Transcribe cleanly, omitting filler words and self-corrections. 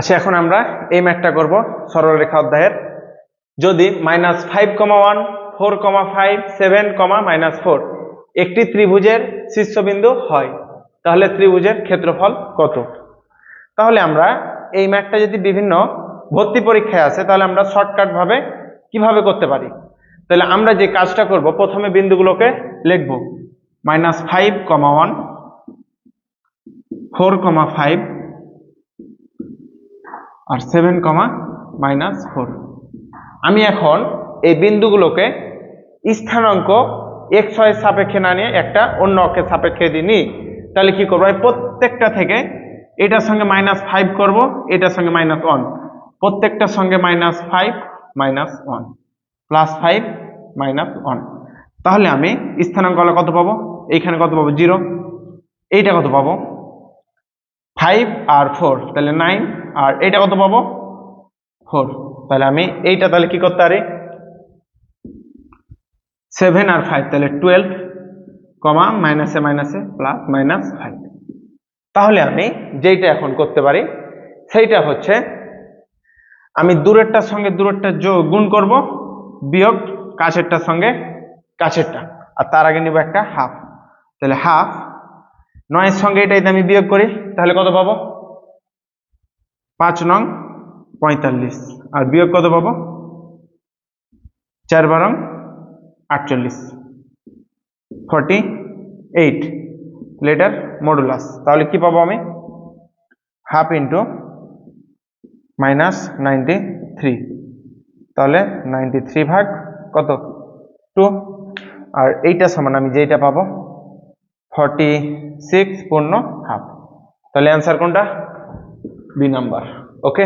আচ্ছা, এখন আমরা এই ম্যাথটা করব সরলরেখা অধ্যায়ের। যদি -5,1 4,5 7, -4 একটি ত্রিভুজের শীর্ষবিন্দু হয়, তাহলে ত্রিভুজের ক্ষেত্রফল কত? তাহলে আমরা এই ম্যাথটা যদি বিভিন্ন ভর্তি পরীক্ষায় আসে, তাহলে আমরা শর্টকাট ভাবে কিভাবে করতে পারি। তাহলে আমরা যে কাজটা করব, প্রথমে বিন্দুগুলোকে লিখব -5,1 4,5 আর 7, -4। আমি এখন এই বিন্দুগুলোকে স্থানাঙ্ক x y সাপেক্ষে না নিয়ে একটা অন্য অক্ষের সাপেক্ষে দিয়ে নিই। তাহলে কি করবো, প্রত্যেকটা থেকে এটার সঙ্গে -5 করব, এটার সঙ্গে -1, প্রত্যেকটার সঙ্গে -5 -1 +5 -1। তাহলে আমি স্থানাঙ্ক হলে কত পাবো, এইখানে কত পাবো 0, এইটা কত পাবো 5 আর 4, তাহলে 9, আর এইটা কত পাবো 4। তাহলে আমি এইটা তাহলে কি করতে পারি 7 আর 5, তাহলে 12, মাইনাসে মাইনাসে প্লাস -5। তাহলে আমি যেইটা এখন করতে পারি সেইটা হচ্ছে, আমি দূরেরটার সঙ্গে দূরেরটা গুণ করব, বিয়োগ কাছেরটার সঙ্গে কাছেরটা, আর তার আগে নিব একটা হাফ। তাহলে হাফ 9 এর সঙ্গে এটাই আমি বিয়োগ করি, তাহলে কত পাবো 5 নং 45, আর বিয়োগ কত পাবো 4 বারং 48, 48 লেটার মডুলাস। তাহলে কি পাবো আমি হাফ ইন্টু -93, তাহলে 93 ভাগ কত 2, আর এইটা সমান আমি যেটা পাবো 46 পূর্ণ হাফ। তাহলে অ্যান্সার কোনটা, বি নাম্বার। ওকে।